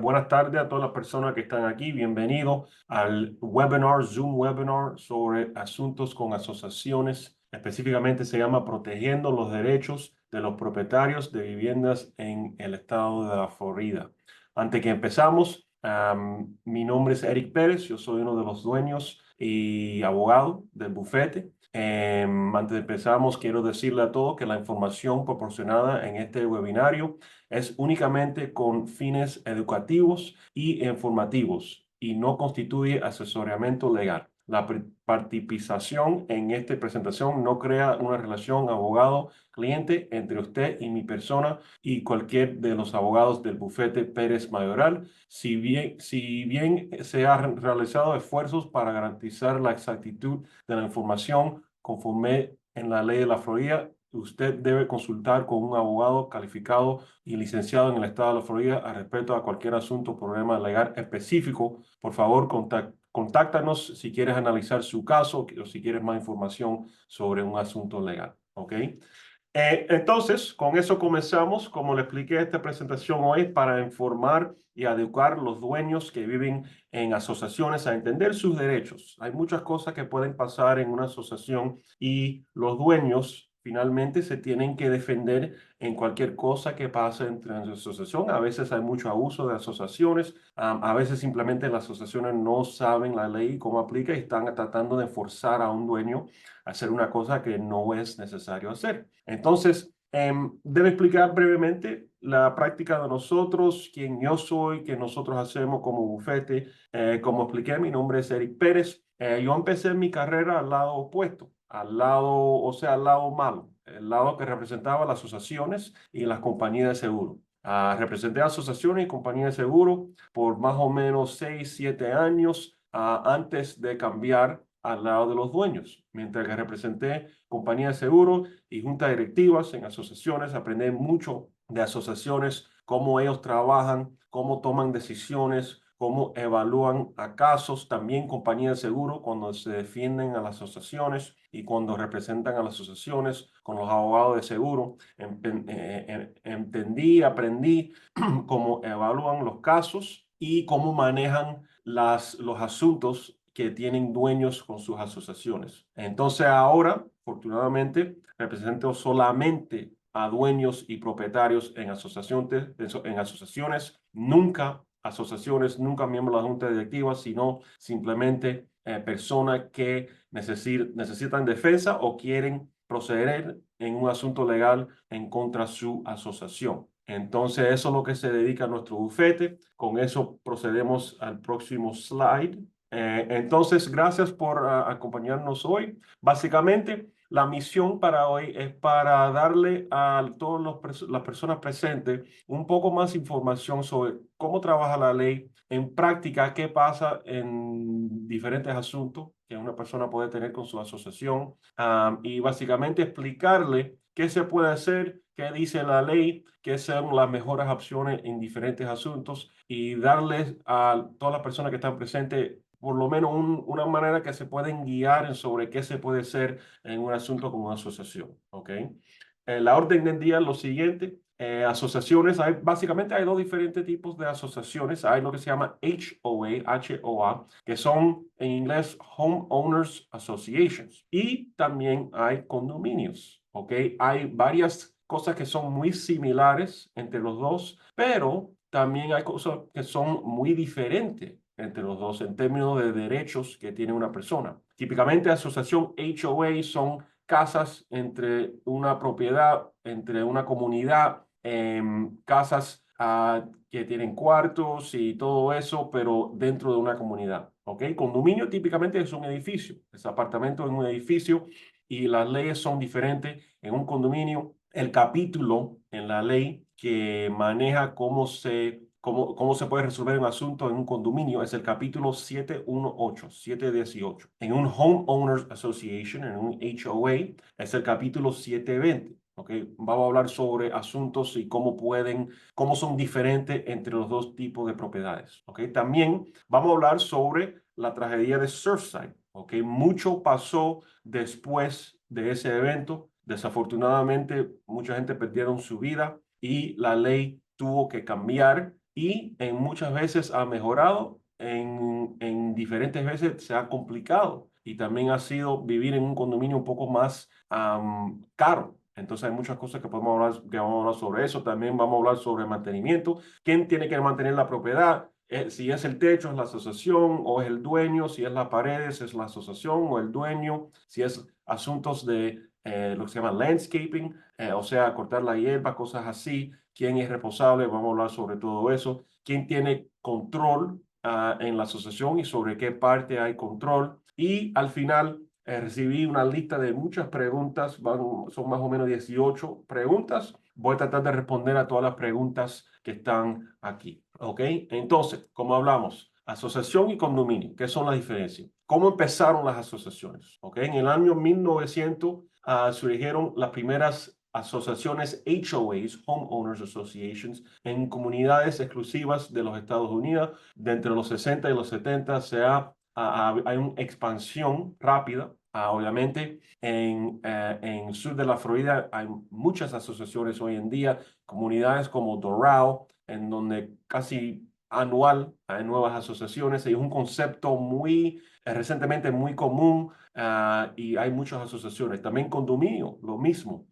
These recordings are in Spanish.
Buenas tardes a todas las personas que están aquí. Bienvenido al webinar, Zoom webinar sobre asuntos con asociaciones. Específicamente se llama Protegiendo los derechos de los propietarios de viviendas en el estado de la Florida. Antes que empezamos, mi nombre es Eric Pérez. Yo soy uno de los dueños y abogado del bufete. Antes de empezamos, quiero decirle a todos que la información proporcionada en este webinario es únicamente con fines educativos y informativos y no constituye asesoramiento legal. La participación en esta presentación no crea una relación abogado-cliente entre usted y mi persona y cualquier de los abogados del bufete Pérez Mayoral. Si bien se han realizado esfuerzos para garantizar la exactitud de la información conforme en la ley de la Florida, usted debe consultar con un abogado calificado y licenciado en el estado de la Florida al respecto a cualquier asunto o problema legal específico. Por favor, contáctanos si quieres analizar su caso o si quieres más información sobre un asunto legal. ¿Ok? Entonces, con eso comenzamos. Como le expliqué, esta presentación hoy es para informar y educar a los dueños que viven en asociaciones a entender sus derechos. Hay muchas cosas que pueden pasar en una asociación y los dueños finalmente se tienen que defender en cualquier cosa que pase entre la asociación. A veces hay mucho abuso de asociaciones. A veces simplemente las asociaciones no saben la ley y cómo aplica y están tratando de forzar a un dueño hacer una cosa que no es necesario hacer. Entonces, debe explicar brevemente la práctica de nosotros, quién yo soy, qué nosotros hacemos como bufete. Como expliqué, mi nombre es Eric Pérez. Yo empecé mi carrera al lado opuesto, al lado malo, el lado que representaba las asociaciones y las compañías de seguro. Representé asociaciones y compañías de seguro por más o menos 6, 7 años antes de cambiar al lado de los dueños. Mientras que representé compañías de seguro y juntas directivas en asociaciones, aprendí mucho de asociaciones, cómo ellos trabajan, cómo toman decisiones, cómo evalúan a casos, también compañías de seguro cuando se defienden a las asociaciones y cuando representan a las asociaciones con los abogados de seguro. Entendí, aprendí cómo evalúan los casos y cómo manejan los asuntos que tienen dueños con sus asociaciones. Entonces ahora, afortunadamente, represento solamente a dueños y propietarios en asociaciones, nunca asociaciones, nunca miembros de la junta directiva, sino simplemente personas que necesitan defensa o quieren proceder en un asunto legal en contra de su asociación. Entonces, eso es lo que se dedica a nuestro bufete. Con eso procedemos al próximo slide. Entonces, gracias por acompañarnos hoy. Básicamente, la misión para hoy es para darle a todas las personas presentes un poco más información sobre cómo trabaja la ley en práctica, qué pasa en diferentes asuntos que una persona puede tener con su asociación, y básicamente explicarle qué se puede hacer, qué dice la ley, qué son las mejores opciones en diferentes asuntos y darles a todas las personas que están presentes por lo menos una manera que se pueden guiar sobre qué se puede hacer en un asunto con una asociación. ¿Ok? La orden del día es lo siguiente. Asociaciones, básicamente hay dos diferentes tipos de asociaciones. Hay lo que se llama HOA, que son en inglés Homeowners Associations. Y también hay condominios. ¿Ok? Hay varias cosas que son muy similares entre los dos, pero también hay cosas que son muy diferentes entre los dos en términos de derechos que tiene una persona. Típicamente, asociación HOA son casas entre una propiedad, entre una comunidad, casas que tienen cuartos y todo eso, pero dentro de una comunidad. ¿Ok? Condominio típicamente es un edificio, es apartamento en un edificio y las leyes son diferentes. En un condominio, el capítulo en la ley que maneja cómo se puede resolver un asunto en un condominio es el capítulo 718. En un Homeowners Association, en un HOA, es el capítulo 720. Okay. Vamos a hablar sobre asuntos y cómo son diferentes entre los dos tipos de propiedades. Okay. También vamos a hablar sobre la tragedia de Surfside. Okay. Mucho pasó después de ese evento. Desafortunadamente, mucha gente perdieron su vida y la ley tuvo que cambiar y en muchas veces ha mejorado, en diferentes veces se ha complicado y también ha sido vivir en un condominio un poco más caro. Entonces hay muchas cosas que vamos a hablar sobre eso. También vamos a hablar sobre mantenimiento. ¿Quién tiene que mantener la propiedad? Si es el techo, es la asociación o es el dueño. Si es las paredes, es la asociación o el dueño. Si es asuntos de lo que se llama landscaping, o sea, cortar la hierba, cosas así. ¿Quién es responsable? Vamos a hablar sobre todo eso. ¿Quién tiene control en la asociación y sobre qué parte hay control? Y al final recibí una lista de muchas preguntas, son más o menos 18 preguntas. Voy a tratar de responder a todas las preguntas que están aquí. ¿Ok? Entonces, como hablamos, asociación y condominio, ¿qué son las diferencias? ¿Cómo empezaron las asociaciones? ¿Ok? En el año 1900 surgieron las primeras asociaciones HOAs, Homeowners Associations, en comunidades exclusivas de los Estados Unidos. De entre los 60 y los 70 hay una expansión rápida. Obviamente, en el sur de la Florida hay muchas asociaciones hoy en día, comunidades como Doral, en donde casi anual hay nuevas asociaciones. Y es un concepto recientemente muy común y hay muchas asociaciones. También condominio, lo mismo.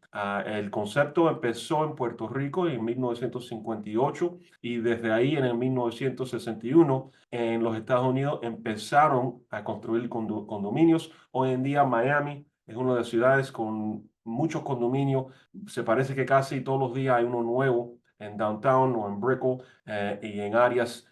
El concepto empezó en Puerto Rico en 1958 y desde ahí en el 1961 en los Estados Unidos empezaron a construir condominios. Hoy en día Miami es una de las ciudades con muchos condominios. Se parece que casi todos los días hay uno nuevo en downtown o en Brickell y en áreas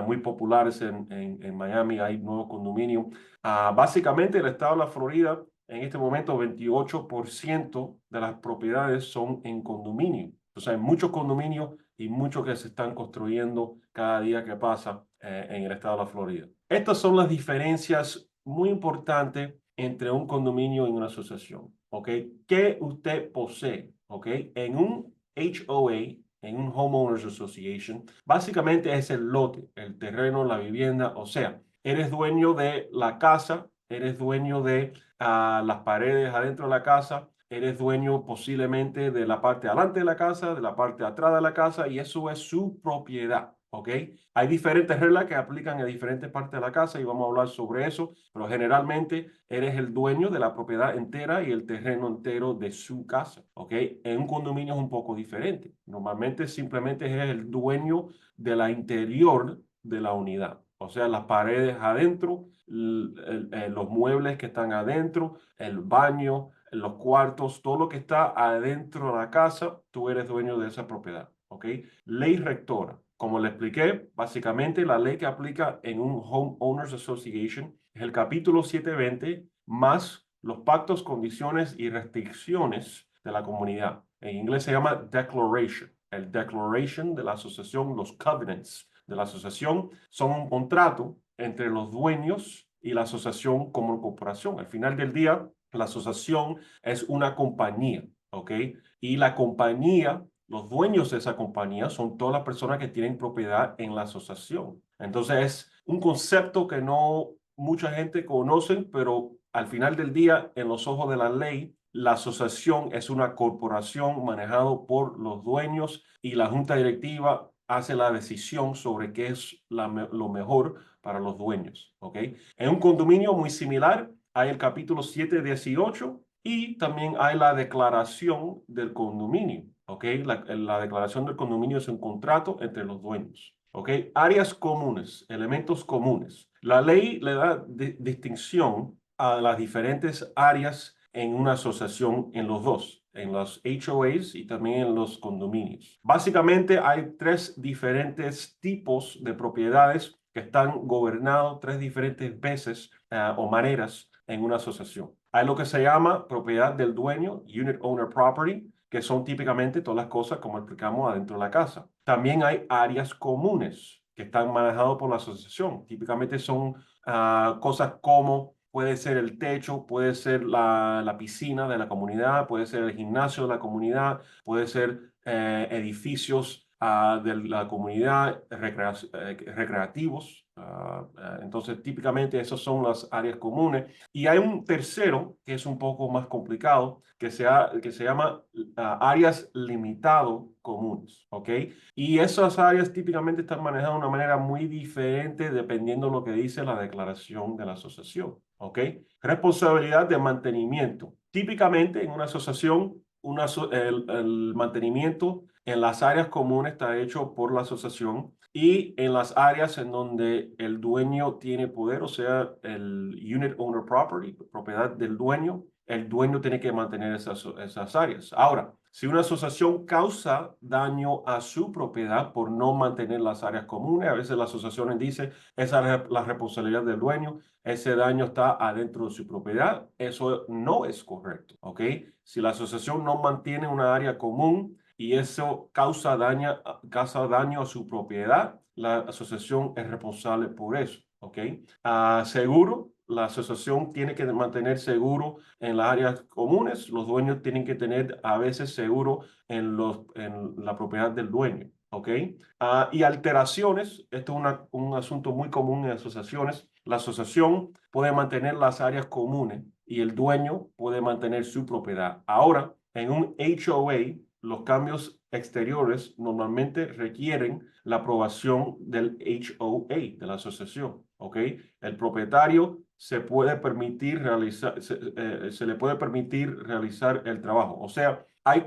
muy populares en Miami hay nuevos condominios. Básicamente el estado de la Florida en este momento 28% de las propiedades son en condominio. Entonces hay muchos condominios y muchos que se están construyendo cada día que pasa en el estado de la Florida. Estas son las diferencias muy importantes entre un condominio y una asociación. ¿Ok? ¿Qué usted posee? ¿Ok? En un HOA, en un Homeowners Association, básicamente es el lote, el terreno, la vivienda, o sea, eres dueño de la casa, eres dueño de las paredes adentro de la casa, eres dueño posiblemente de la parte delante de la casa, de la parte de atrás de la casa, y eso es su propiedad. ¿Ok? Hay diferentes reglas que aplican en diferentes partes de la casa y vamos a hablar sobre eso, pero generalmente eres el dueño de la propiedad entera y el terreno entero de su casa. ¿Ok? En un condominio es un poco diferente. Normalmente simplemente es el dueño de la interior de la unidad. O sea, las paredes adentro, los muebles que están adentro, el baño, los cuartos, todo lo que está adentro de la casa, tú eres dueño de esa propiedad. ¿Ok? Ley rectora. Como le expliqué, básicamente la ley que aplica en un Homeowners Association es el capítulo 720 más los pactos, condiciones y restricciones de la comunidad. En inglés se llama declaration. El declaration de la asociación, los covenants de la asociación son un contrato entre los dueños y la asociación como corporación. Al final del día, la asociación es una compañía, ¿ok? Y la compañía, los dueños de esa compañía son todas las personas que tienen propiedad en la asociación. Entonces es un concepto que no mucha gente conoce, pero al final del día, en los ojos de la ley, la asociación es una corporación manejada por los dueños y la junta directiva hace la decisión sobre qué es lo mejor para los dueños. ¿Ok? En un condominio muy similar hay el capítulo 718 y también hay la declaración del condominio. ¿Ok? La declaración del condominio es un contrato entre los dueños. ¿Ok? Áreas comunes, elementos comunes. La ley le da distinción a las diferentes áreas en una asociación en los dos, en los HOAs y también en los condominios. Básicamente hay tres diferentes tipos de propiedades que están gobernados tres diferentes veces o maneras en una asociación. Hay lo que se llama propiedad del dueño, unit owner property, que son típicamente todas las cosas como explicamos adentro de la casa. También hay áreas comunes que están manejadas por la asociación. Típicamente son cosas como puede ser el techo, puede ser la piscina de la comunidad, puede ser el gimnasio de la comunidad, puede ser edificios de la comunidad, recreativos. Entonces, típicamente esas son las áreas comunes. Y hay un tercero que es un poco más complicado, que se llama áreas limitado comunes, ¿ok? Y esas áreas típicamente están manejadas de una manera muy diferente dependiendo de lo que dice la declaración de la asociación, ¿ok? Responsabilidad de mantenimiento. Típicamente en una asociación, el mantenimiento en las áreas comunes está hecho por la asociación y en las áreas en donde el dueño tiene poder, o sea, el unit owner property, propiedad del dueño, el dueño tiene que mantener esas áreas. Ahora, si una asociación causa daño a su propiedad por no mantener las áreas comunes, a veces las asociaciones dicen esa es la responsabilidad del dueño, ese daño está adentro de su propiedad. Eso no es correcto, ¿ok? Si la asociación no mantiene una área común y eso causa daño a su propiedad, la asociación es responsable por eso, ¿ok? Seguro. La asociación tiene que mantener seguro en las áreas comunes. Los dueños tienen que tener a veces seguro en la propiedad del dueño. ¿Ok? Y alteraciones. Esto es un asunto muy común en asociaciones. La asociación puede mantener las áreas comunes y el dueño puede mantener su propiedad. Ahora, en un HOA, los cambios exteriores normalmente requieren la aprobación del HOA, de la asociación. ¿Ok? El propietario se le puede permitir realizar el trabajo. O sea, hay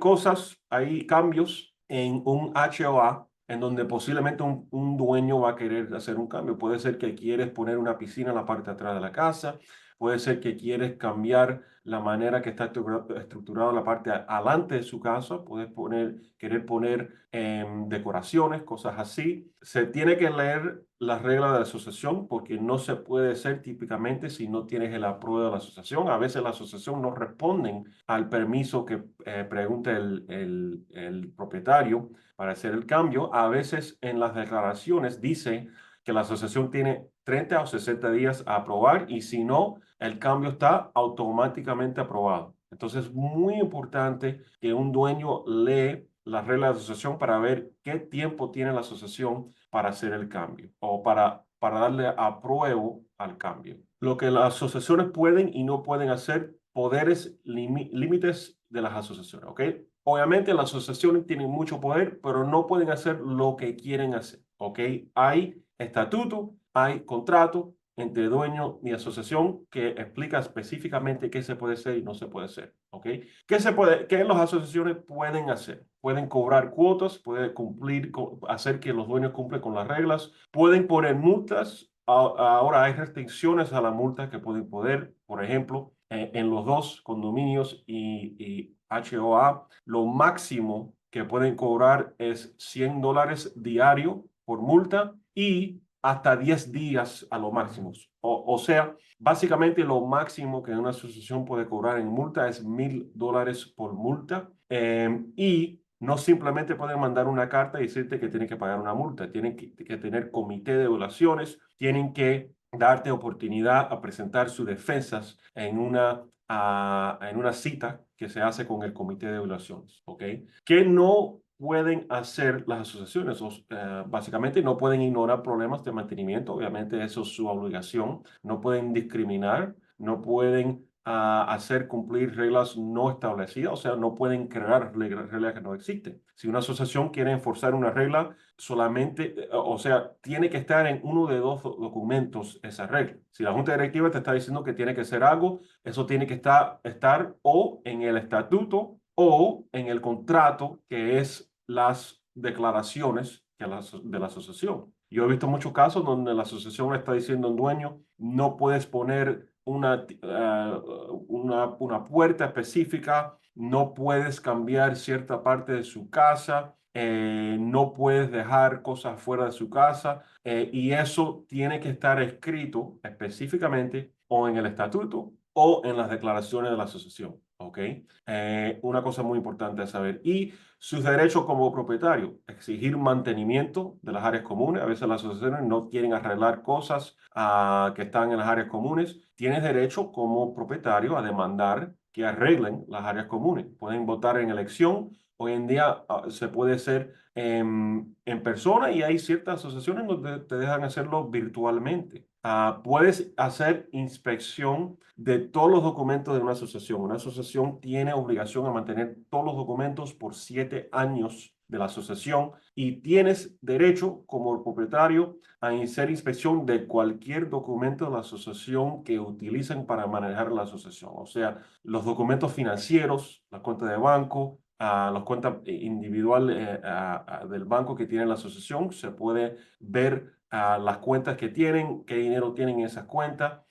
cambios en un HOA en donde posiblemente un dueño va a querer hacer un cambio. Puede ser que quieres poner una piscina en la parte de atrás de la casa, puede ser que quieres cambiar la manera que está estructurada la parte adelante de su casa, puedes querer poner decoraciones, cosas así. Se tiene que leer las reglas de la asociación porque no se puede hacer típicamente si no tienes el apruebo de la asociación. A veces la asociación no responden al permiso que pregunta el propietario para hacer el cambio. A veces en las declaraciones dice que la asociación tiene 30 o 60 días a aprobar y si no, el cambio está automáticamente aprobado. Entonces es muy importante que un dueño lee las reglas de la asociación para ver qué tiempo tiene la asociación para hacer el cambio o para darle apruebo al cambio. Lo que las asociaciones pueden y no pueden hacer, poderes, límites de las asociaciones, ¿ok? Obviamente las asociaciones tienen mucho poder, pero no pueden hacer lo que quieren hacer, ¿ok? Hay estatuto, hay contrato entre dueño y asociación que explica específicamente qué se puede hacer y no se puede hacer, ¿ok? ¿Qué las asociaciones pueden hacer? Pueden cobrar cuotas, pueden hacer que los dueños cumplan con las reglas, pueden poner multas. Ahora hay restricciones a la multa que pueden poner, por ejemplo, en los dos condominios y HOA, lo máximo que pueden cobrar es $100 diario por multa y hasta 10 días a lo máximo. O sea, básicamente lo máximo que una asociación puede cobrar en multa es $1,000 por multa. Y no simplemente pueden mandar una carta y decirte que tienen que pagar una multa. Tienen que tener comité de evaluaciones, tienen que darte oportunidad a presentar sus defensas en una cita que se hace con el comité de evaluaciones, ¿ok? ¿Qué no pueden hacer las asociaciones? Básicamente no pueden ignorar problemas de mantenimiento, obviamente eso es su obligación, no pueden discriminar, no pueden hacer cumplir reglas no establecidas, o sea, no pueden crear reglas que no existen. Si una asociación quiere enforzar una regla, solamente, o sea, tiene que estar en uno de dos documentos esa regla. Si la junta directiva te está diciendo que tiene que hacer algo, eso tiene que estar o en el estatuto o en el contrato, que es las declaraciones de la asociación. Yo he visto muchos casos donde la asociación está diciendo al dueño, no puedes poner una puerta específica, no puedes cambiar cierta parte de su casa, no puedes dejar cosas fuera de su casa, y eso tiene que estar escrito específicamente o en el estatuto o en las declaraciones de la asociación. ¿Ok? Una cosa muy importante a saber. Y sus derechos como propietario, exigir mantenimiento de las áreas comunes. A veces las asociaciones no quieren arreglar cosas que están en las áreas comunes. Tienes derecho como propietario a demandar que arreglen las áreas comunes. Pueden votar en elección. Hoy en día se puede hacer en persona y hay ciertas asociaciones donde te dejan hacerlo virtualmente. Puedes hacer inspección de todos los documentos de una asociación. Una asociación tiene obligación a mantener todos los documentos por 7 años de la asociación y tienes derecho como propietario a hacer inspección de cualquier documento de la asociación que utilicen para manejar la asociación. O sea, los documentos financieros, la cuenta de banco, las cuentas individuales del banco que tiene la asociación, se puede ver las cuentas que tienen, qué dinero tienen en esas cuentas,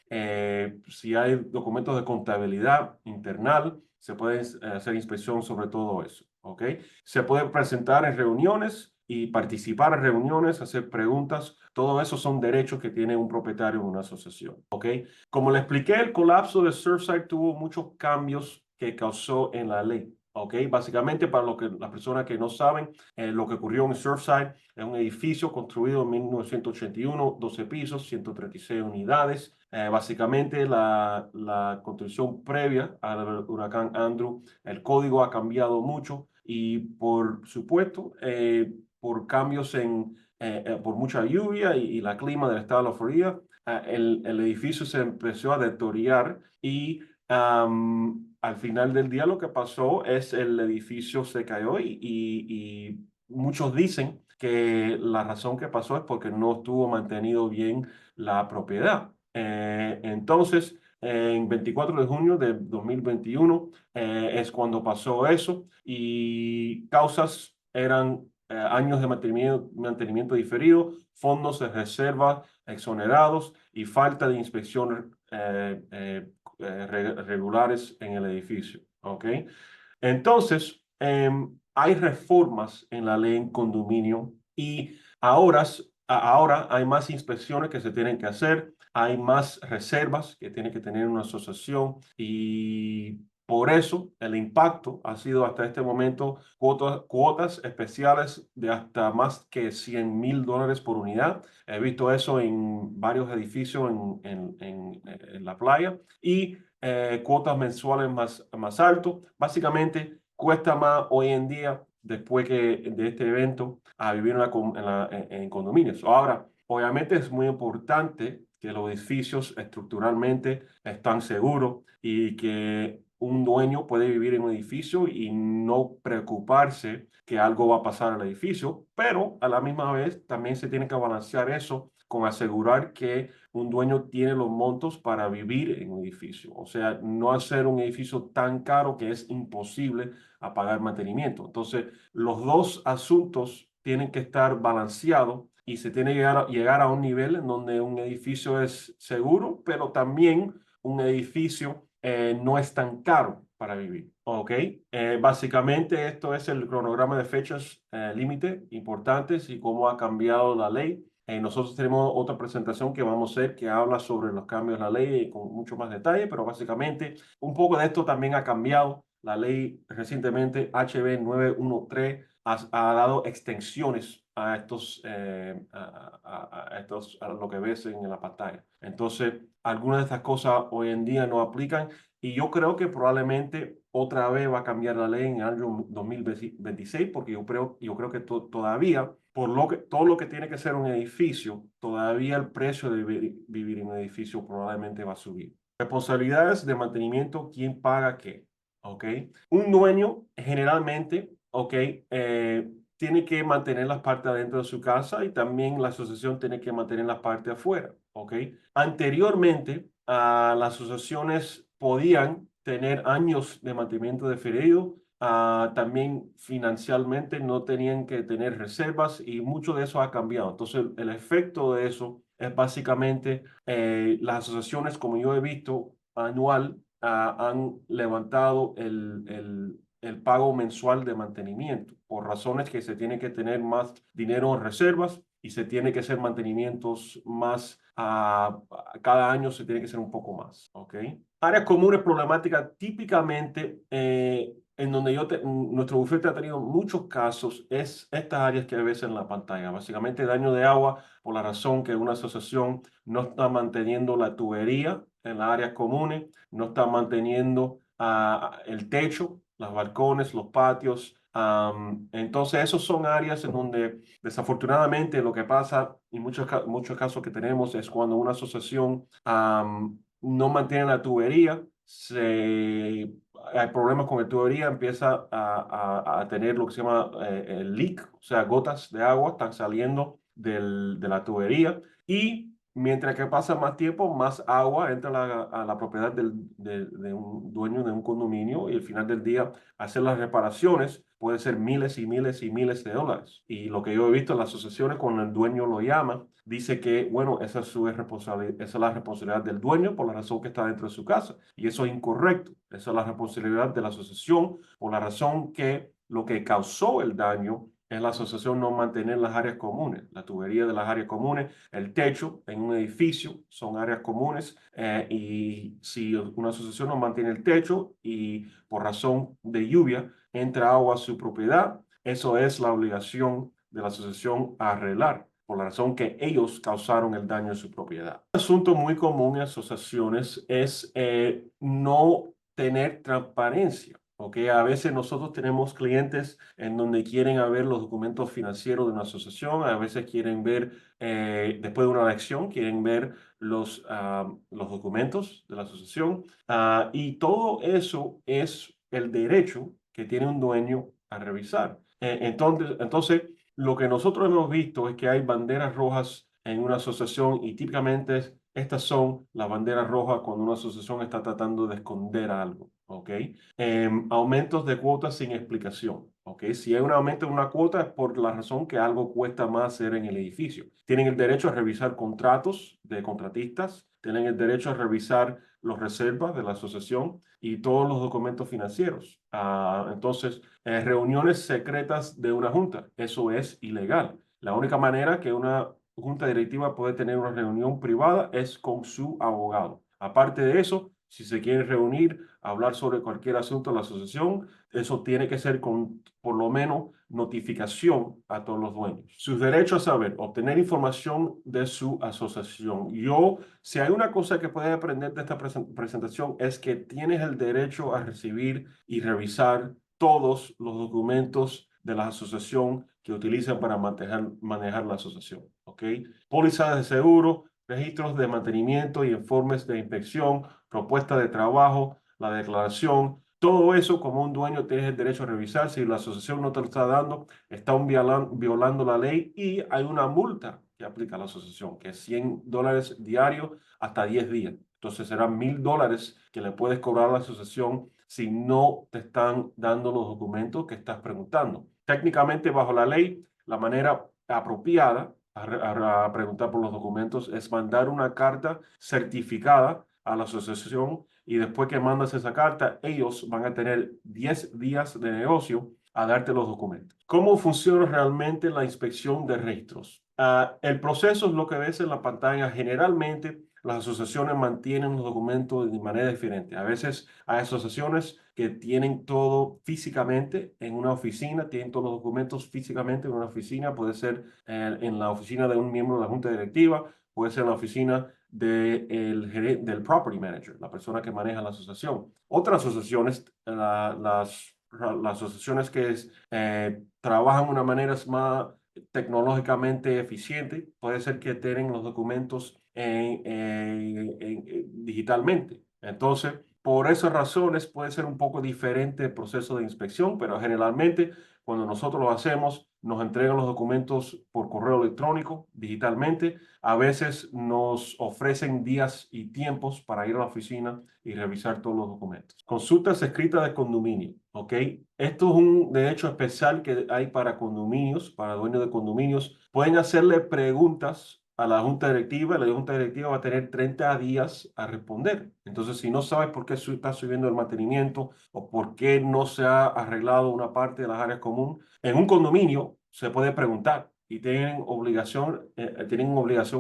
si hay documentos de contabilidad internal, se puede hacer inspección sobre todo eso, ¿ok? Se puede presentar en reuniones y participar en reuniones, hacer preguntas, todo eso son derechos que tiene un propietario en una asociación, ¿ok? Como le expliqué, el colapso de Surfside tuvo muchos cambios que causó en la ley. ¿Ok? Básicamente, para las personas que no saben, lo que ocurrió en Surfside es un edificio construido en 1981, 12 pisos, 136 unidades. Básicamente, la construcción previa al huracán Andrew, el código ha cambiado mucho y, por supuesto, por cambios por mucha lluvia y la clima del estado de la Florida, el edificio se empezó a deteriorar y al final del día lo que pasó es el edificio se cayó y muchos dicen que la razón que pasó es porque no estuvo mantenido bien la propiedad. Entonces, en 24 de junio de 2021 es cuando pasó eso y causas eran años de mantenimiento diferido, fondos de reserva exonerados y falta de inspección regulares en el edificio. ¿Ok? Entonces, hay reformas en la ley en condominio y ahora hay más inspecciones que se tienen que hacer, hay más reservas que tiene que tener una asociación y por eso el impacto ha sido hasta este momento cuotas especiales de hasta más que $100,000 por unidad. He visto eso en varios edificios en la playa y cuotas mensuales más altos. Básicamente, cuesta más hoy en día, después de este evento, a vivir en condominios. Ahora, obviamente es muy importante que los edificios estructuralmente están seguros y que un dueño puede vivir en un edificio y no preocuparse que algo va a pasar al edificio, pero a la misma vez también se tiene que balancear eso con asegurar que un dueño tiene los montos para vivir en un edificio. O sea, no hacer un edificio tan caro que es imposible a pagar mantenimiento. Entonces, los dos asuntos tienen que estar balanceados y se tiene que llegar a un nivel en donde un edificio es seguro, pero también un edificio no es tan caro para vivir. ¿Ok? Básicamente esto es el cronograma de fechas límite importantes y cómo ha cambiado la ley. Nosotros tenemos otra presentación que vamos a hacer que habla sobre los cambios de la ley con mucho más detalle, pero básicamente un poco de esto también ha cambiado. La ley recientemente, HB 913, ha dado extensiones a a lo que ves en la pantalla. Entonces, algunas de estas cosas hoy en día no aplican y yo creo que probablemente otra vez va a cambiar la ley en el año 2026 porque yo creo que todavía, todo lo que tiene que ser un edificio, todavía el precio de vivir en un edificio probablemente va a subir. Responsabilidades de mantenimiento, ¿quién paga qué? ¿Ok? Un dueño generalmente, ¿ok? Tiene que mantener las partes adentro de su casa y también la asociación tiene que mantener las partes afuera, ¿ok? Anteriormente, las asociaciones podían tener años de mantenimiento deferido, también financieramente no tenían que tener reservas y mucho de eso ha cambiado. Entonces, el efecto de eso es básicamente las asociaciones, como yo he visto, anual, han levantado el pago mensual de mantenimiento por razones que se tiene que tener más dinero en reservas y se tiene que hacer mantenimientos más, cada año se tiene que hacer un poco más, ¿ok? Áreas comunes problemáticas típicamente en donde nuestro bufete ha tenido muchos casos es estas áreas que ves en la pantalla. Básicamente daño de agua por la razón que una asociación no está manteniendo la tubería en las áreas comunes, no está manteniendo el techo, los balcones, los patios, Entonces, esos son áreas en donde desafortunadamente lo que pasa en muchos casos que tenemos es cuando una asociación no mantiene la tubería, hay problemas con la tubería, empieza a tener lo que se llama el leak, o sea, gotas de agua están saliendo de la tubería y mientras que pasa más tiempo, más agua entra a la propiedad de un dueño de un condominio y al final del día hacer las reparaciones puede ser miles y miles y miles de dólares. Y lo que yo he visto en las asociaciones, cuando el dueño lo llama, dice que, bueno, esa es su responsabilidad, esa es la responsabilidad del dueño por la razón que está dentro de su casa. Y eso es incorrecto. Esa es la responsabilidad de la asociación por la razón que lo que causó el daño es la asociación no mantener las áreas comunes, la tubería de las áreas comunes, el techo en un edificio son áreas comunes y si una asociación no mantiene el techo y por razón de lluvia entra agua a su propiedad, eso es la obligación de la asociación a arreglar por la razón que ellos causaron el daño en su propiedad. Un asunto muy común en asociaciones es no tener transparencia. ¿Ok? A veces nosotros tenemos clientes en donde quieren ver los documentos financieros de una asociación, a veces quieren ver, después de una elección, quieren ver los documentos de la asociación y todo eso es el derecho que tiene un dueño a revisar. Entonces, lo que nosotros hemos visto es que hay banderas rojas en una asociación y típicamente estas son las banderas rojas cuando una asociación está tratando de esconder algo. ¿Ok? Aumentos de cuotas sin explicación. ¿Ok? Si hay un aumento en una cuota es por la razón que algo cuesta más hacer en el edificio. Tienen el derecho a revisar contratos de contratistas, tienen el derecho a revisar las reservas de la asociación y todos los documentos financieros. Entonces, reuniones secretas de una junta, eso es ilegal. La única manera que una junta directiva puede tener una reunión privada es con su abogado. Aparte de eso, si se quieren reunir, hablar sobre cualquier asunto de la asociación, eso tiene que ser con por lo menos notificación a todos los dueños. Sus derechos a saber, obtener información de su asociación. Si hay una cosa que puedes aprender de esta presentación es que tienes el derecho a recibir y revisar todos los documentos de la asociación que utilizan para manejar la asociación. ¿Ok? Pólizas de seguro, registros de mantenimiento y informes de inspección, propuesta de trabajo, la declaración, todo eso como un dueño tienes el derecho a revisar. Si la asociación no te lo está dando, está violando la ley y hay una multa que aplica a la asociación, que es $100 diarios hasta 10 días. Entonces serán $1,000 que le puedes cobrar a la asociación si no te están dando los documentos que estás preguntando. Técnicamente, bajo la ley, la manera apropiada a preguntar por los documentos es mandar una carta certificada a la asociación y después que mandas esa carta, ellos van a tener 10 días de negocio a darte los documentos. ¿Cómo funciona realmente la inspección de registros? El proceso es lo que ves en la pantalla. Generalmente, las asociaciones mantienen los documentos de manera diferente. A veces hay asociaciones que tienen todo físicamente en una oficina, tienen todos los documentos físicamente en una oficina, puede ser en la oficina de un miembro de la junta directiva, puede ser en la oficina del property manager, la persona que maneja la asociación. Otras asociaciones, las asociaciones que trabajan de una manera más tecnológicamente eficiente, puede ser que tengan los documentos digitalmente. Entonces, por esas razones puede ser un poco diferente el proceso de inspección, pero generalmente cuando nosotros lo hacemos, nos entregan los documentos por correo electrónico, digitalmente. A veces nos ofrecen días y tiempos para ir a la oficina y revisar todos los documentos. Consultas escritas de condominio, ¿ok? Esto es un derecho especial que hay para condominios, para dueños de condominios. Pueden hacerle preguntas a la junta directiva y la junta directiva va a tener 30 días a responder. Entonces, si no sabes por qué está subiendo el mantenimiento o por qué no se ha arreglado una parte de las áreas comunes, en un condominio se puede preguntar y tienen una obligación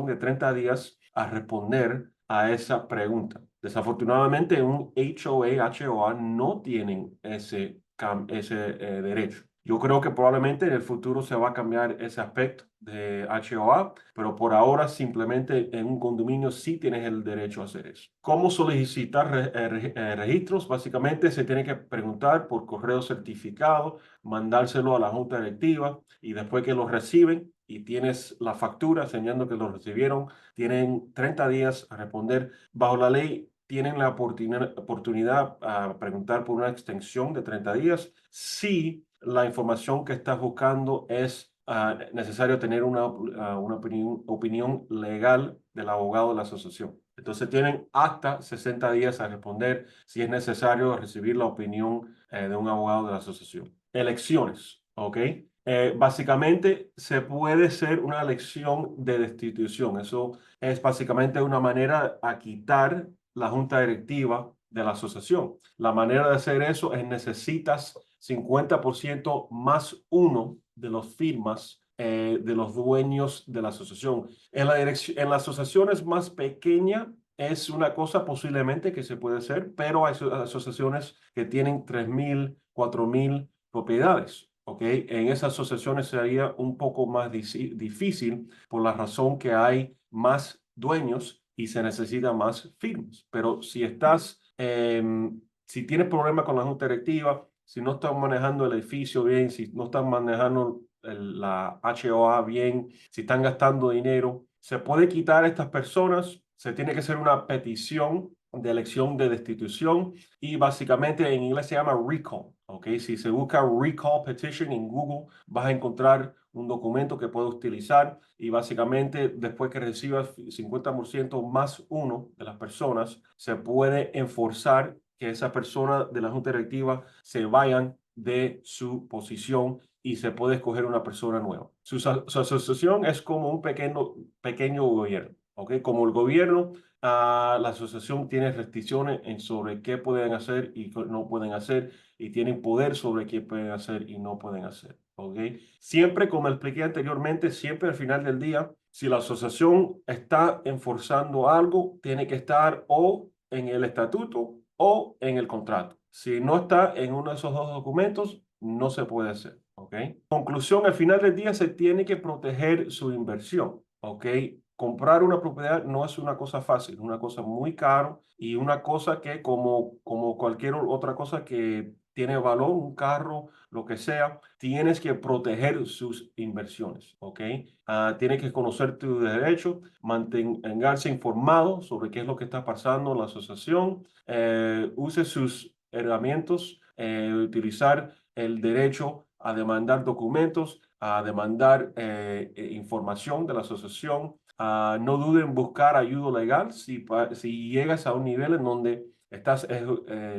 de 30 días a responder a esa pregunta. Desafortunadamente, un HOA no tienen ese derecho. Yo creo que probablemente en el futuro se va a cambiar ese aspecto de HOA, pero por ahora simplemente en un condominio sí tienes el derecho a hacer eso. ¿Cómo solicitar registros? Básicamente se tiene que preguntar por correo certificado, mandárselo a la junta directiva y después que lo reciben y tienes la factura señalando que lo recibieron, tienen 30 días a responder. Bajo la ley tienen la oportunidad a preguntar por una extensión de 30 días si la información que estás buscando es necesario tener una opinión legal del abogado de la asociación. Entonces tienen hasta 60 días a responder si es necesario recibir la opinión de un abogado de la asociación. Elecciones, ¿ok? Básicamente se puede ser una elección de destitución. Eso es básicamente una manera a quitar la junta directiva de la asociación. La manera de hacer eso es necesitas 50% más uno de las firmas de los dueños de la asociación. En las asociaciones más pequeñas es una cosa posiblemente que se puede hacer, pero hay asociaciones que tienen 3.000, 4.000 propiedades. ¿Ok? En esas asociaciones sería un poco más difícil por la razón que hay más dueños y se necesitan más firmas. Pero si si tienes problemas con la junta directiva, si no están manejando el edificio bien, si no están manejando la HOA bien, si están gastando dinero, se puede quitar a estas personas, se tiene que hacer una petición de elección de destitución y básicamente en inglés se llama recall, ¿ok? Si se busca recall petition en Google, vas a encontrar un documento que puedes utilizar y básicamente después que recibas 50% más uno de las personas, se puede enforzar que esa persona de la junta directiva se vayan de su posición y se puede escoger una persona nueva. Su asociación es como un pequeño gobierno, ¿ok? Como el gobierno, la asociación tiene restricciones sobre qué pueden hacer y qué no pueden hacer y tienen poder sobre qué pueden hacer y no pueden hacer, ¿ok? Siempre, como expliqué anteriormente, siempre al final del día, si la asociación está enforzando algo, tiene que estar o en el estatuto o en el contrato. Si no está en uno de esos dos documentos, no se puede hacer, ¿ok? Conclusión, al final del día se tiene que proteger su inversión, ¿ok? Comprar una propiedad no es una cosa fácil, es una cosa muy cara y una cosa que como cualquier otra cosa que tiene valor, un carro, lo que sea, tienes que proteger sus inversiones, ¿ok? Tienes que conocer tus derechos, mantenerse informado sobre qué es lo que está pasando en la asociación, use sus herramientas, utilizar el derecho a demandar documentos, a demandar información de la asociación. No duden en buscar ayuda legal si llegas a un nivel en donde estás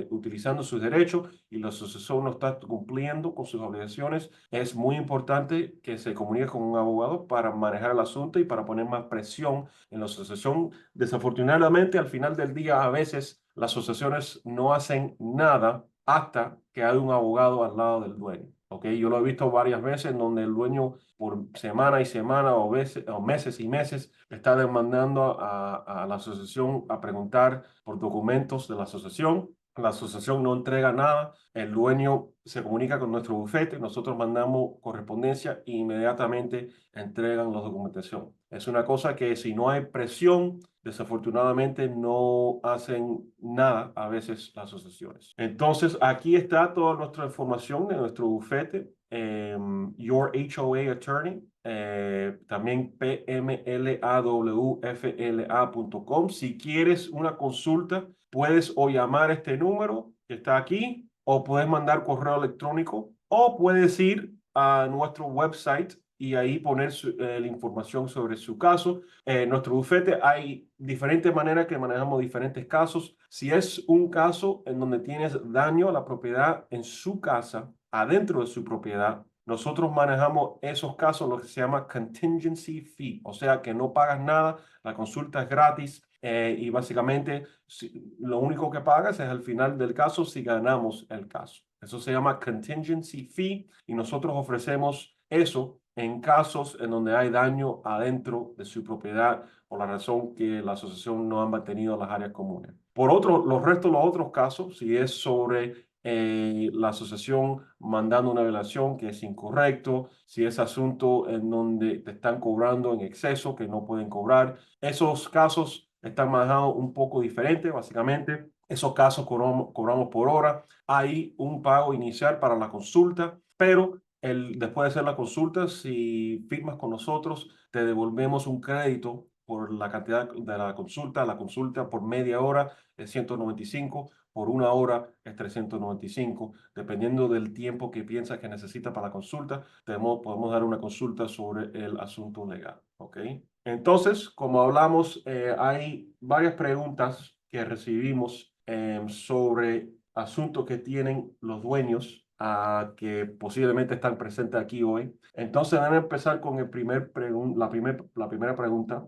utilizando sus derechos y la asociación no está cumpliendo con sus obligaciones. Es muy importante que se comunique con un abogado para manejar el asunto y para poner más presión en la asociación. Desafortunadamente, al final del día, a veces las asociaciones no hacen nada hasta que hay un abogado al lado del dueño. ¿Ok? Yo lo he visto varias veces en donde el dueño por semana y semana o meses y meses está demandando a la asociación a preguntar por documentos de la asociación. La asociación no entrega nada, el dueño se comunica con nuestro bufete, nosotros mandamos correspondencia e inmediatamente entregan la documentación. Es una cosa que si no hay presión, desafortunadamente no hacen nada a veces las asociaciones. Entonces, aquí está toda nuestra información de nuestro bufete. Your HOA Attorney, también pmlawfla.com. Si quieres una consulta, puedes o llamar a este número que está aquí, o puedes mandar correo electrónico, o puedes ir a nuestro website y ahí poner la información sobre su caso. En nuestro bufete hay diferentes maneras que manejamos diferentes casos. Si es un caso en donde tienes daño a la propiedad en su casa, adentro de su propiedad, nosotros manejamos esos casos, lo que se llama contingency fee, o sea que no pagas nada, la consulta es gratis y básicamente lo único que pagas es al final del caso si ganamos el caso. Eso se llama contingency fee y nosotros ofrecemos eso en casos en donde hay daño adentro de su propiedad por la razón que la asociación no ha mantenido las áreas comunes. Por otro, los otros casos, si es sobre la asociación mandando una violación que es incorrecto, si es asunto en donde te están cobrando en exceso, que no pueden cobrar. Esos casos están manejados un poco diferente, básicamente. Esos casos cobramos por hora. Hay un pago inicial para la consulta, pero después de hacer la consulta, si firmas con nosotros, te devolvemos un crédito por la cantidad de la consulta. La consulta por media hora es 195, por una hora es 395. Dependiendo del tiempo que piensas que necesitas para la consulta, podemos dar una consulta sobre el asunto legal. ¿Ok? Entonces, como hablamos, hay varias preguntas que recibimos sobre asuntos que tienen los dueños que posiblemente están presentes aquí hoy. Entonces, déjame empezar con la primera pregunta.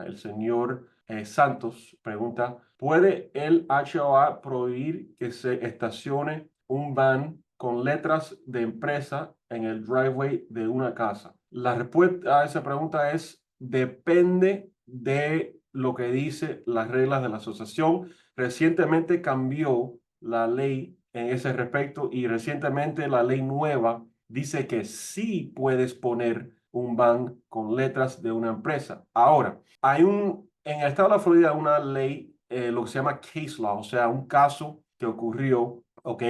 El señor Santos pregunta, ¿puede el HOA prohibir que se estacione un van con letras de empresa en el driveway de una casa? La respuesta a esa pregunta es, depende de lo que dice las reglas de la asociación. Recientemente cambió la ley en ese respecto y recientemente la ley nueva dice que sí puedes poner un ban con letras de una empresa. Ahora, en el estado de la Florida una ley, lo que se llama case law, o sea, un caso que ocurrió, ¿ok?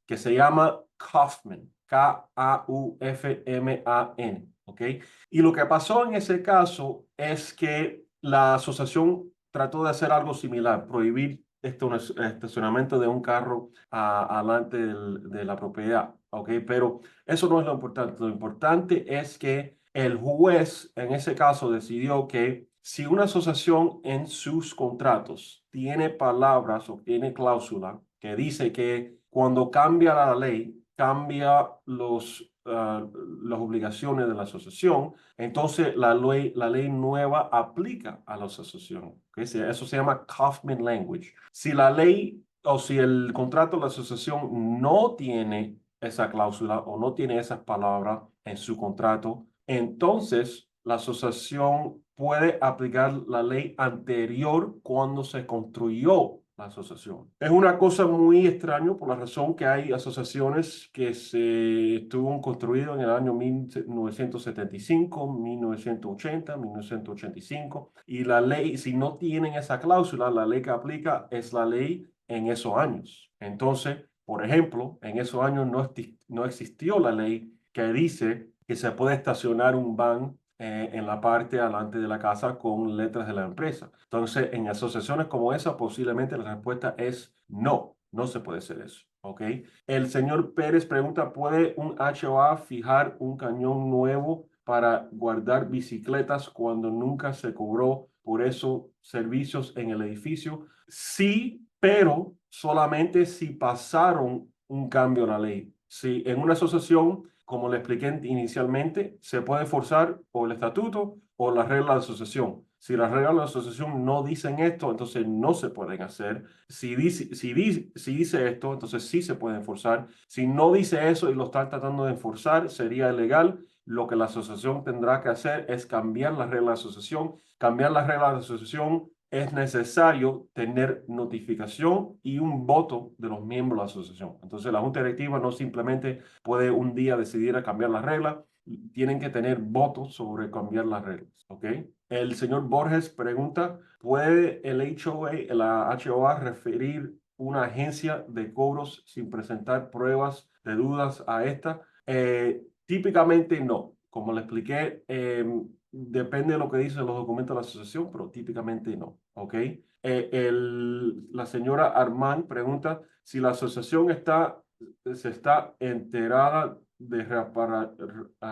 Que se llama Kaufman, Kaufman, ¿ok? Y lo que pasó en ese caso es que la asociación trató de hacer algo similar, prohibir estacionamiento de un carro alante de la propiedad, ¿ok? Pero eso no es lo importante. Lo importante es que el juez en ese caso decidió que si una asociación en sus contratos tiene palabras o tiene cláusula que dice que cuando cambia la ley, cambia las obligaciones de la asociación, entonces la ley nueva aplica a la asociación. ¿Okay? Eso se llama Kaufman Language. Si la ley o si el contrato de la asociación no tiene esa cláusula o no tiene esas palabras en su contrato, entonces la asociación puede aplicar la ley anterior cuando se construyó la asociación. Es una cosa muy extraña por la razón que hay asociaciones que se estuvieron construidas en el año 1975, 1980, 1985 y la ley, si no tienen esa cláusula, la ley que aplica es la ley en esos años. Entonces, por ejemplo, en esos años no existió la ley que dice que se puede estacionar un van en la parte delante de la casa con letras de la empresa. Entonces, en asociaciones como esa, posiblemente la respuesta es no, no se puede hacer eso. ¿Ok? El señor Pérez pregunta, ¿puede un HOA fijar un cañón nuevo para guardar bicicletas cuando nunca se cobró por esos servicios en el edificio? Sí, pero solamente si pasaron un cambio a la ley. Si en una asociación, como le expliqué inicialmente, se puede forzar por el estatuto o las reglas de la asociación. Si las reglas de la asociación no dicen esto, entonces no se pueden hacer. Si dice esto, entonces sí se pueden forzar. Si no dice eso y lo están tratando de enforzar, sería ilegal. Lo que la asociación tendrá que hacer es cambiar las reglas de la asociación. Cambiar las reglas de la asociación es necesario tener notificación y un voto de los miembros de la asociación. Entonces, la junta directiva no simplemente puede un día decidir a cambiar las reglas, tienen que tener votos sobre cambiar las reglas, ¿ok? El señor Borges pregunta, ¿puede el HOA, la HOA referir una agencia de cobros sin presentar pruebas de dudas a esta? Típicamente no. Como le expliqué, depende de lo que dicen los documentos de la asociación, pero típicamente no. ¿Ok? La señora Armand pregunta si la asociación se está enterada de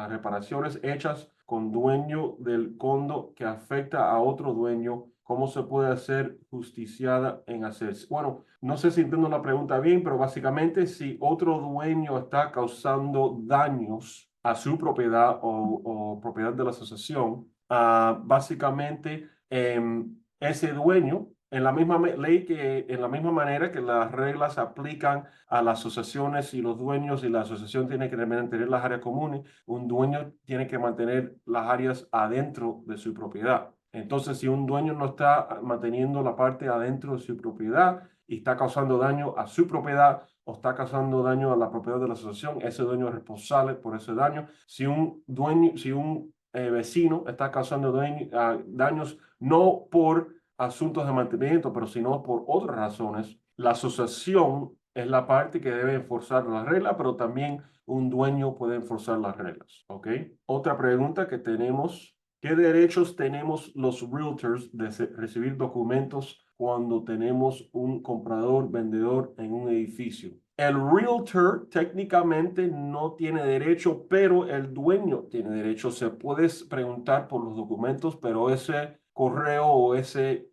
reparaciones hechas con dueño del condo que afecta a otro dueño. ¿Cómo se puede hacer justiciada en hacerse? Bueno, no sé si entiendo la pregunta bien, pero básicamente si otro dueño está causando daños a su propiedad o propiedad de la asociación, básicamente ese dueño, en la misma ley que, en la misma manera que las reglas aplican a las asociaciones y los dueños y la asociación tiene que mantener las áreas comunes, un dueño tiene que mantener las áreas adentro de su propiedad. Entonces, si un dueño no está manteniendo la parte adentro de su propiedad y está causando daño a su propiedad o está causando daño a la propiedad de la asociación, ese dueño es responsable por ese daño. Si un vecino está causando daños no por asuntos de mantenimiento, pero sino por otras razones, la asociación es la parte que debe enforzar las reglas, pero también un dueño puede enforzar las reglas, ¿ok? Otra pregunta que tenemos: ¿qué derechos tenemos los realtors de recibir documentos cuando tenemos un comprador, vendedor en un edificio? El realtor técnicamente no tiene derecho, pero el dueño tiene derecho. Se puede preguntar por los documentos, pero ese correo o ese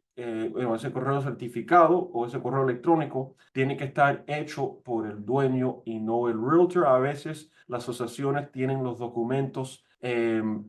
correo certificado o ese correo electrónico tiene que estar hecho por el dueño y no el realtor. A veces las asociaciones tienen los documentos en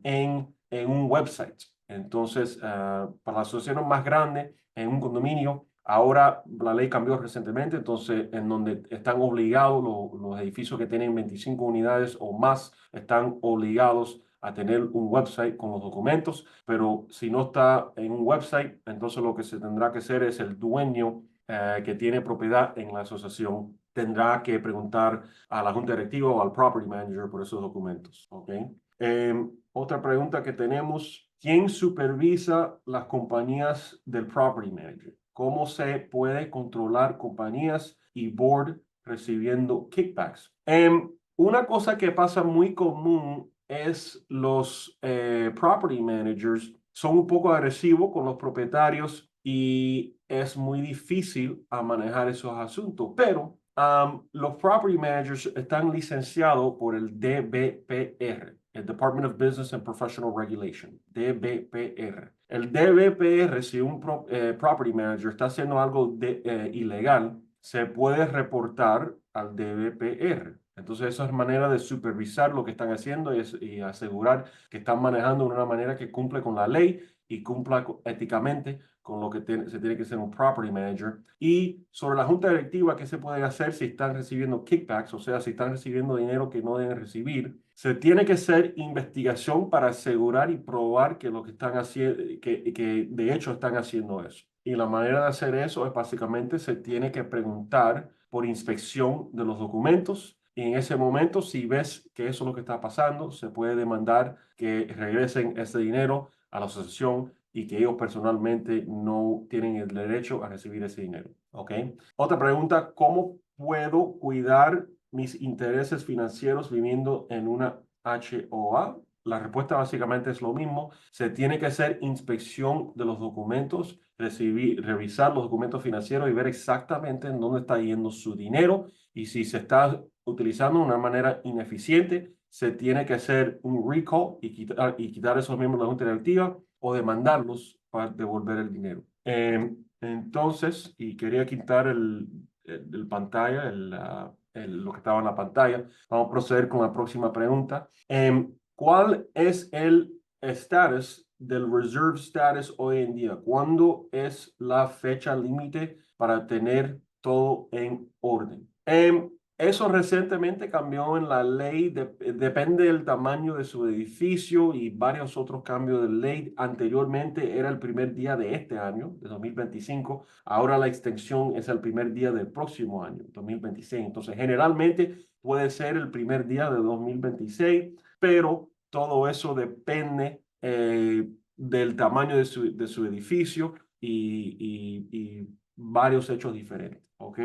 un website. Entonces, para las asociaciones más grandes, en un condominio, ahora la ley cambió recientemente, entonces en donde están obligados los edificios que tienen 25 unidades o más, están obligados a tener un website con los documentos, pero si no está en un website, entonces lo que se tendrá que hacer es el dueño que tiene propiedad en la asociación tendrá que preguntar a la junta directiva o al property manager por esos documentos, ¿ok? Otra pregunta que tenemos: ¿quién supervisa las compañías del property manager? ¿Cómo se puede controlar compañías y board recibiendo kickbacks? Una cosa que pasa muy común es los property managers son un poco agresivos con los propietarios y es muy difícil a manejar esos asuntos, pero los property managers están licenciados por el DBPR, el Department of Business and Professional Regulation, DBPR. El DBPR, si un property manager está haciendo algo ilegal, se puede reportar al DBPR. Entonces, esa es manera de supervisar lo que están haciendo y asegurar que están manejando de una manera que cumple con la ley y cumpla éticamente con lo que se tiene que ser un property manager. Y sobre la junta directiva, ¿qué se puede hacer si están recibiendo kickbacks? O sea, si están recibiendo dinero que no deben recibir. Se tiene que hacer investigación para asegurar y probar que lo que están haciendo, que de hecho están haciendo eso. Y la manera de hacer eso es básicamente se tiene que preguntar por inspección de los documentos. Y en ese momento, si ves que eso es lo que está pasando, se puede demandar que regresen ese dinero a la asociación y que ellos personalmente no tienen el derecho a recibir ese dinero. ¿Ok? Otra pregunta: ¿cómo puedo cuidar mis intereses financieros viviendo en una HOA? La respuesta básicamente es lo mismo. Se tiene que hacer inspección de los documentos, revisar los documentos financieros y ver exactamente en dónde está yendo su dinero. Y si se está utilizando de una manera ineficiente, se tiene que hacer un recall y quitar esos miembros de la junta directiva o demandarlos para devolver el dinero. Entonces, y quería quitar el pantalla, lo que estaba en la pantalla. Vamos a proceder con la próxima pregunta. ¿Cuál es el estatus del reserve status hoy en día? ¿Cuándo es la fecha límite para tener todo en orden? Eso recientemente cambió en la ley, depende del tamaño de su edificio y varios otros cambios de ley. Anteriormente era el primer día de este año, de 2025. Ahora la extensión es el primer día del próximo año, 2026. Entonces, generalmente puede ser el primer día de 2026, pero todo eso depende del tamaño de su edificio y varios hechos diferentes, ¿ok?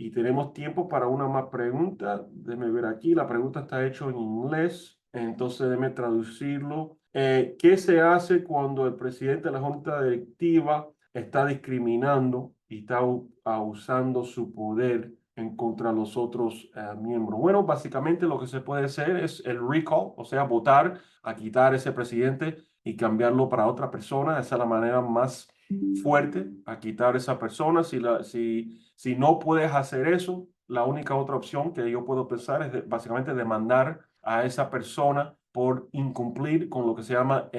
Y tenemos tiempo para una más pregunta. Déjeme ver aquí. La pregunta está hecha en inglés, entonces déjeme traducirlo. ¿Qué se hace cuando el presidente de la junta directiva está discriminando y está usando su poder en contra de los otros miembros? Bueno, básicamente lo que se puede hacer es el recall, o sea, votar a quitar ese presidente y cambiarlo para otra persona. Esa es la manera más fuerte a quitar esa persona. Si no puedes hacer eso, la única otra opción que yo puedo pensar es básicamente demandar a esa persona por incumplir con lo que se llama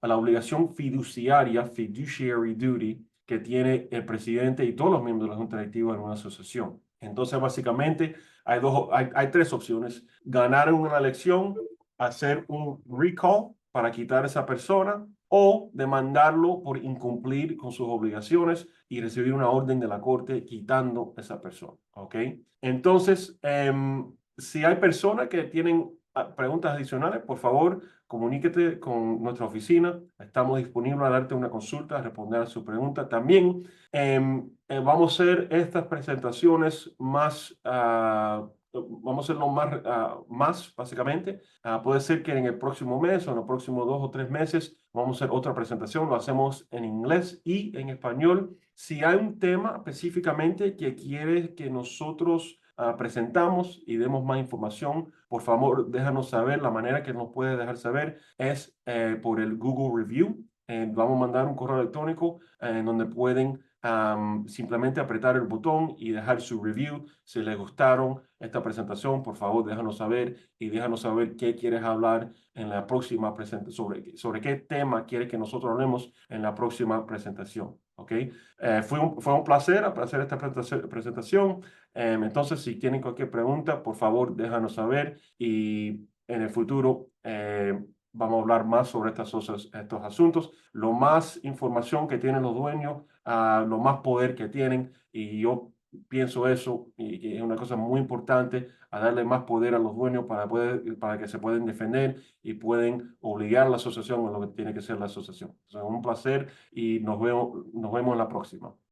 la obligación fiduciaria, fiduciary duty, que tiene el presidente y todos los miembros de la junta directiva en una asociación. Entonces, básicamente, hay tres opciones: ganar en una elección, hacer un recall para quitar a esa persona, o demandarlo por incumplir con sus obligaciones y recibir una orden de la corte quitando esa persona. ¿Ok? Entonces, si hay personas que tienen preguntas adicionales, por favor, comuníquete con nuestra oficina. Estamos disponibles a darte una consulta, a responder a su pregunta. También vamos a hacer estas presentaciones más, vamos a hacerlo más básicamente. Puede ser que en el próximo mes o en los próximos 2 o 3 meses vamos a hacer otra presentación. Lo hacemos en inglés y en español. Si hay un tema específicamente que quiere que nosotros presentamos y demos más información, por favor, déjanos saber. La manera que nos puede dejar saber es por el Google Review. Vamos a mandar un correo electrónico en donde pueden simplemente apretar el botón y dejar su review. Si les gustaron esta presentación, por favor, déjanos saber y déjanos saber qué quieres hablar en la próxima presentación, sobre qué tema quieres que nosotros hablemos en la próxima presentación. ¿Ok? Fue un placer hacer esta presentación. Entonces, si tienen cualquier pregunta, por favor, déjanos saber y en el futuro vamos a hablar más sobre estos asuntos. Lo más información que tienen los dueños, lo más poder que tienen, y yo pienso eso, y es una cosa muy importante, a darle más poder a los dueños para que se puedan defender y pueden obligar a la asociación a lo que tiene que ser la asociación. O sea, un placer y nos vemos en la próxima.